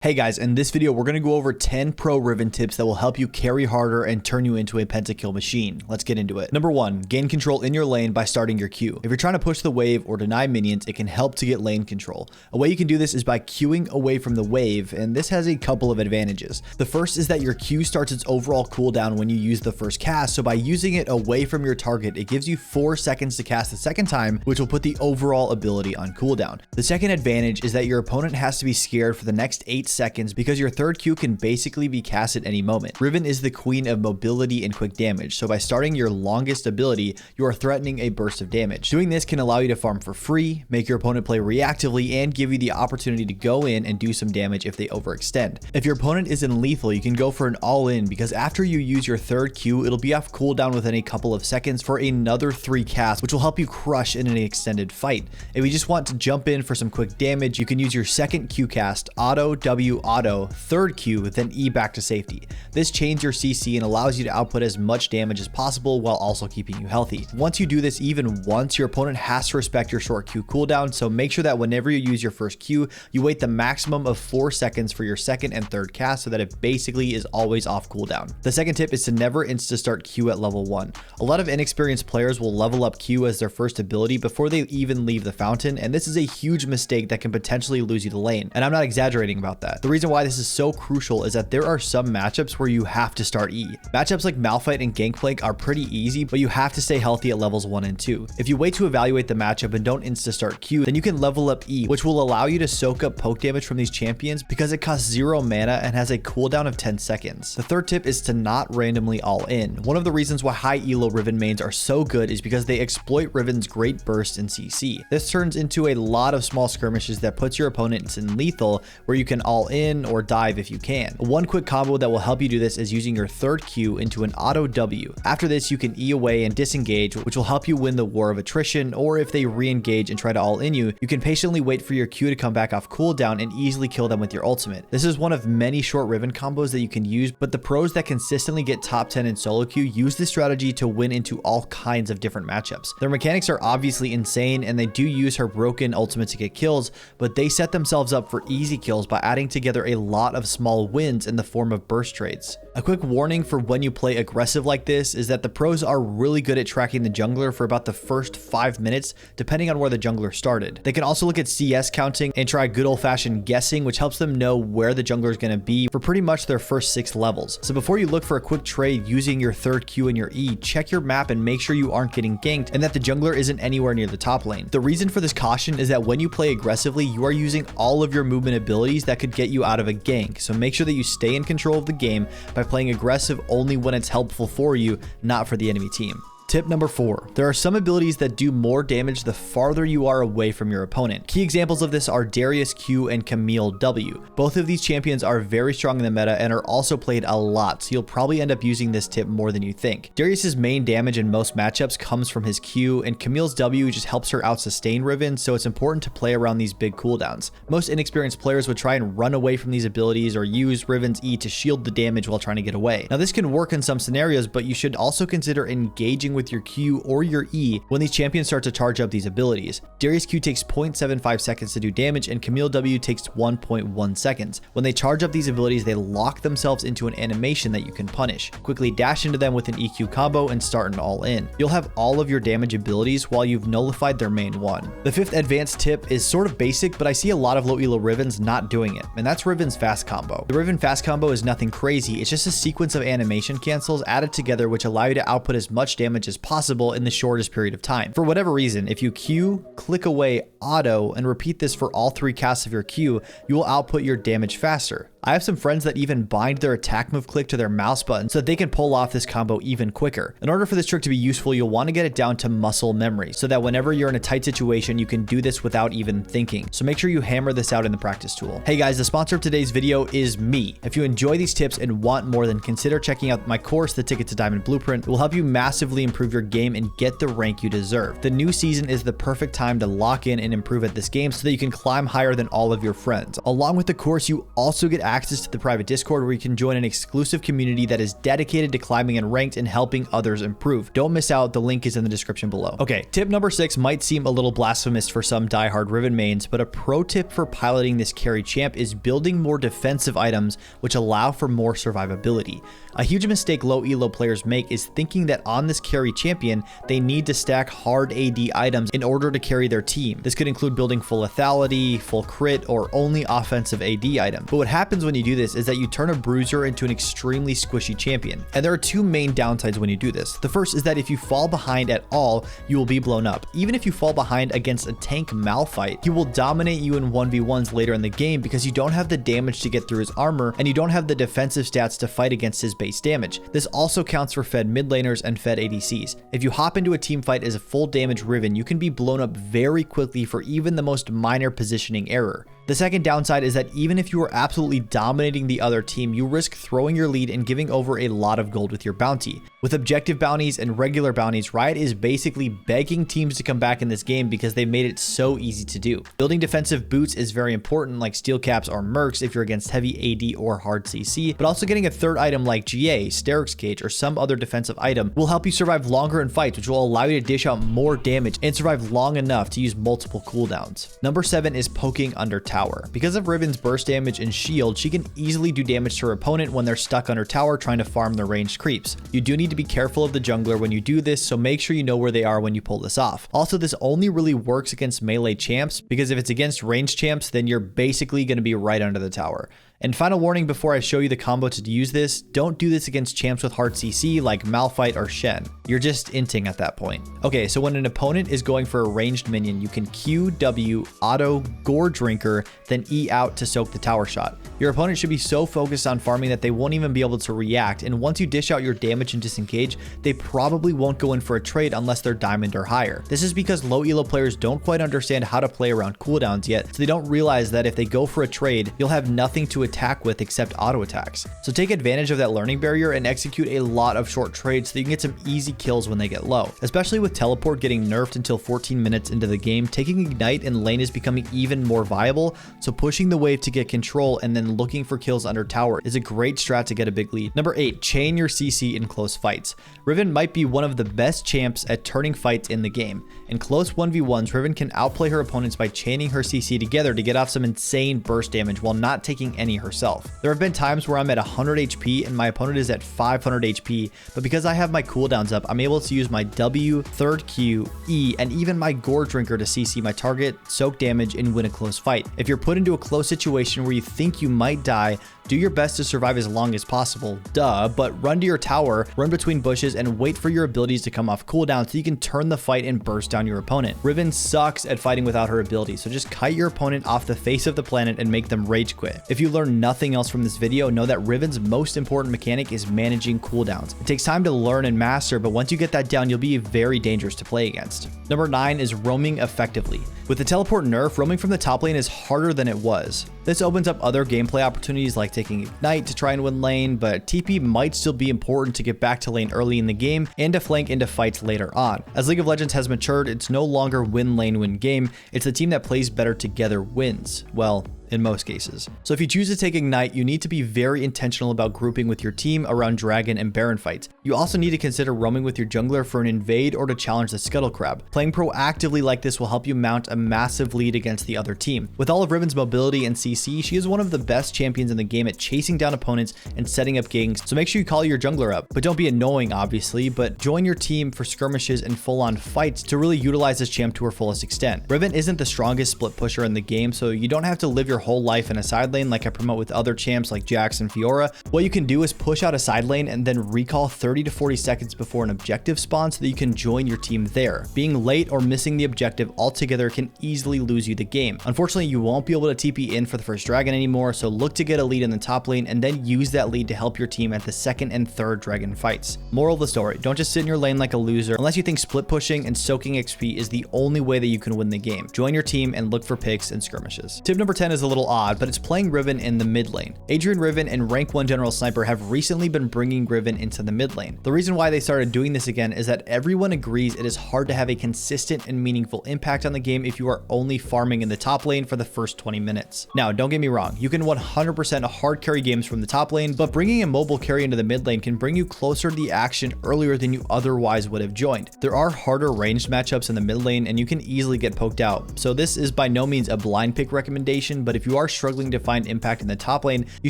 Hey guys, in this video, we're going to go over 10 pro Riven tips that will help you carry harder and turn you into a pentakill machine. Let's get into it. Number 1, gain control in your lane by starting your Q. If you're trying to push the wave or deny minions, it can help to get lane control. A way you can do this is by queuing away from the wave, and this has a couple of advantages. The first is that your Q starts its overall cooldown when you use the first cast, so by using it away from your target, it gives you 4 seconds to cast the second time, which will put the overall ability on cooldown. The second advantage is that your opponent has to be scared for the next 8 seconds because your third Q can basically be cast at any moment. Riven is the queen of mobility and quick damage, so by starting your longest ability, you are threatening a burst of damage. Doing this can allow you to farm for free, make your opponent play reactively, and give you the opportunity to go in and do some damage if they overextend. If your opponent is in lethal, you can go for an all-in because after you use your third Q, it'll be off cooldown within a couple of seconds for another 3 casts, which will help you crush in an extended fight. If you just want to jump in for some quick damage, you can use your second Q cast, auto, W, auto, third Q, then E back to safety. This chains your CC and allows you to output as much damage as possible while also keeping you healthy. Once you do this even once, your opponent has to respect your short Q cooldown, so make sure that whenever you use your first Q, you wait the maximum of 4 seconds for your second and third cast so that it basically is always off cooldown. The second tip is to never insta-start Q at level 1. A lot of inexperienced players will level up Q as their first ability before they even leave the fountain, and this is a huge mistake that can potentially lose you the lane, and I'm not exaggerating about that. The reason why this is so crucial is that there are some matchups where you have to start E. Matchups like Malphite and Gangplank are pretty easy, but you have to stay healthy at levels 1 and 2. If you wait to evaluate the matchup and don't insta-start Q, then you can level up E, which will allow you to soak up poke damage from these champions because it costs 0 mana and has a cooldown of 10 seconds. The third tip is to not randomly all in. One of the reasons why high elo Riven mains are so good is because they exploit Riven's great burst in CC. This turns into a lot of small skirmishes that puts your opponents in lethal, where you can all in or dive if you can. One quick combo that will help you do this is using your third Q into an auto W. After this, you can E away and disengage, which will help you win the war of attrition, or if they re-engage and try to all in you, you can patiently wait for your Q to come back off cooldown and easily kill them with your ultimate. This is one of many short Riven combos that you can use, but the pros that consistently get top 10 in solo queue use this strategy to win into all kinds of different matchups. Their mechanics are obviously insane, and they do use her broken ultimate to get kills, but they set themselves up for easy kills by adding together a lot of small wins in the form of burst trades. A quick warning for when you play aggressive like this is that the pros are really good at tracking the jungler for about the first 5 minutes, depending on where the jungler started. They can also look at CS counting and try good old-fashioned guessing, which helps them know where the jungler is going to be for pretty much their first 6 levels. So before you look for a quick trade using your third Q and your E, check your map and make sure you aren't getting ganked and that the jungler isn't anywhere near the top lane. The reason for this caution is that when you play aggressively, you are using all of your movement abilities that could get you out of a gank, so make sure that you stay in control of the game by playing aggressive only when it's helpful for you, not for the enemy team. Tip number 4. There are some abilities that do more damage the farther you are away from your opponent. Key examples of this are Darius Q and Camille W. Both of these champions are very strong in the meta and are also played a lot, so you'll probably end up using this tip more than you think. Darius's main damage in most matchups comes from his Q, and Camille's W just helps her out sustain Riven, so it's important to play around these big cooldowns. Most inexperienced players would try and run away from these abilities or use Riven's E to shield the damage while trying to get away. Now this can work in some scenarios, but you should also consider engaging with your Q or your E when these champions start to charge up these abilities. Darius Q takes 0.75 seconds to do damage, and Camille W takes 1.1 seconds. When they charge up these abilities, they lock themselves into an animation that you can punish. Quickly dash into them with an EQ combo and start an all-in. You'll have all of your damage abilities while you've nullified their main one. The 5th advanced tip is sort of basic, but I see a lot of low elo Rivens not doing it, and that's Riven's fast combo. The Riven fast combo is nothing crazy, it's just a sequence of animation cancels added together which allow you to output as much damage as possible in the shortest period of time. For whatever reason, if you Q, click away, auto, and repeat this for all 3 casts of your Q, you will output your damage faster. I have some friends that even bind their attack move click to their mouse button so that they can pull off this combo even quicker. In order for this trick to be useful, you'll want to get it down to muscle memory so that whenever you're in a tight situation, you can do this without even thinking. So make sure you hammer this out in the practice tool. Hey guys, the sponsor of today's video is me. If you enjoy these tips and want more, then consider checking out my course, The Ticket to Diamond Blueprint. It will help you massively improve your game and get the rank you deserve. The new season is the perfect time to lock in and and improve at this game so that you can climb higher than all of your friends. Along with the course, you also get access to the private Discord where you can join an exclusive community that is dedicated to climbing and ranked and helping others improve. Don't miss out, the link is in the description below. Okay, tip number 6 might seem a little blasphemous for some diehard Riven mains, but a pro tip for piloting this carry champ is building more defensive items which allow for more survivability. A huge mistake low elo players make is thinking that on this carry champion, they need to stack hard AD items in order to carry their team. This could include building full lethality, full crit, or only offensive AD item. But what happens when you do this is that you turn a bruiser into an extremely squishy champion. And there are two main downsides when you do this. The first is that if you fall behind at all, you will be blown up. Even if you fall behind against a tank Malphite, he will dominate you in 1v1s later in the game because you don't have the damage to get through his armor and you don't have the defensive stats to fight against his base damage. This also counts for fed mid laners and fed ADCs. If you hop into a team fight as a full damage Riven, you can be blown up very quickly for even the most minor positioning error. The second downside is that even if you are absolutely dominating the other team, you risk throwing your lead and giving over a lot of gold with your bounty. With objective bounties and regular bounties, Riot is basically begging teams to come back in this game because they made it so easy to do. Building defensive boots is very important, like steel caps or mercs if you're against heavy AD or hard CC, but also getting a third item like GA, Sterix Cage, or some other defensive item will help you survive longer in fights, which will allow you to dish out more damage and survive long enough to use multiple cooldowns. Number 7 is poking under tower. Because of Riven's burst damage and shield, she can easily do damage to her opponent when they're stuck under tower trying to farm the ranged creeps. You do need to be careful of the jungler when you do this, so make sure you know where they are when you pull this off. Also, this only really works against melee champs, because if it's against ranged champs, then you're basically going to be right under the tower. And final warning before I show you the combo to use this, don't do this against champs with hard CC like Malphite or Shen. You're just inting at that point. Okay, so when an opponent is going for a ranged minion, you can Q, W, auto, gore drinker, then E out to soak the tower shot. Your opponent should be so focused on farming that they won't even be able to react, and once you dish out your damage and disengage, they probably won't go in for a trade unless they're diamond or higher. This is because low elo players don't quite understand how to play around cooldowns yet, so they don't realize that if they go for a trade, you'll have nothing to attack with except auto attacks. So take advantage of that learning barrier and execute a lot of short trades so you can get some easy kills when they get low. Especially with teleport getting nerfed until 14 minutes into the game, taking ignite in lane is becoming even more viable, so pushing the wave to get control and then looking for kills under tower is a great strat to get a big lead. Number 8, chain your CC in close fights. Riven might be one of the best champs at turning fights in the game. In close 1v1s, Riven can outplay her opponents by chaining her CC together to get off some insane burst damage while not taking any herself. There have been times where I'm at 100 HP and my opponent is at 500 HP, but because I have my cooldowns up, I'm able to use my W, third Q, E, and even my gore drinker to CC my target, soak damage, and win a close fight. If you're put into a close situation where you think you might die, do your best to survive as long as possible, but run to your tower, run between bushes, and wait for your abilities to come off cooldown so you can turn the fight and burst down your opponent. Riven sucks at fighting without her abilities, so just kite your opponent off the face of the planet and make them rage quit. If you learn nothing else from this video, know that Riven's most important mechanic is managing cooldowns. It takes time to learn and master, but once you get that down, you'll be very dangerous to play against. Number 9 is roaming effectively. With the teleport nerf, roaming from the top lane is harder than it was. This opens up other gameplay opportunities like taking ignite to try and win lane, but TP might still be important to get back to lane early in the game and to flank into fights later on. As League of Legends has matured, it's no longer win lane win game, it's the team that plays better together wins. Well, in most cases. So if you choose to take ignite, you need to be very intentional about grouping with your team around dragon and baron fights. You also need to consider roaming with your jungler for an invade or to challenge the scuttle crab. Playing proactively like this will help you mount a massive lead against the other team. With all of Riven's mobility and CC, she is one of the best champions in the game at chasing down opponents and setting up ganks, so make sure you call your jungler up. But don't be annoying, obviously, but join your team for skirmishes and full-on fights to really utilize this champ to her fullest extent. Riven isn't the strongest split pusher in the game, so you don't have to live your whole life in a side lane like I promote with other champs like Jax and Fiora. What you can do is push out a side lane and then recall 30 to 40 seconds before an objective spawns so that you can join your team there. Being late or missing the objective altogether can easily lose you the game. Unfortunately, you won't be able to TP in for the first dragon anymore, so look to get a lead in the top lane and then use that lead to help your team at the second and third dragon fights. Moral of the story, don't just sit in your lane like a loser unless you think split pushing and soaking XP is the only way that you can win the game. Join your team and look for picks and skirmishes. Tip number 10 is a little odd, but it's playing Riven in the mid lane. Adrian Riven and Rank 1 General Sniper have recently been bringing Riven into the mid lane. The reason why they started doing this again is that everyone agrees it is hard to have a consistent and meaningful impact on the game if you are only farming in the top lane for the first 20 minutes. Now, don't get me wrong, you can 100% hard carry games from the top lane, but bringing a mobile carry into the mid lane can bring you closer to the action earlier than you otherwise would have joined. There are harder ranged matchups in the mid lane and you can easily get poked out, so this is by no means a blind pick recommendation, but if you are struggling to find impact in the top lane, you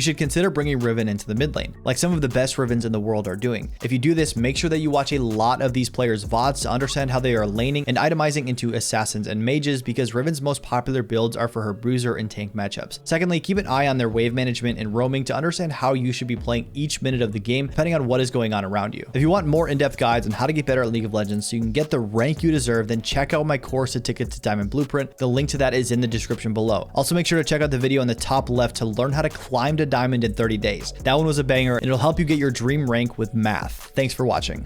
should consider bringing Riven into the mid lane, like some of the best Rivens in the world are doing. If you do this, make sure that you watch a lot of these players' VODs to understand how they are laning and itemizing into assassins and mages, because Riven's most popular builds are for her bruiser and tank matchups. Secondly, keep an eye on their wave management and roaming to understand how you should be playing each minute of the game depending on what is going on around you. If you want more in-depth guides on how to get better at League of Legends so you can get the rank you deserve, then check out my course, A Ticket to Diamond Blueprint. The link to that is in the description below. Also, make sure to check out the video in the top left to learn how to climb to Diamond in 30 days. That one was a banger and it'll help you get your dream rank with math. Thanks for watching.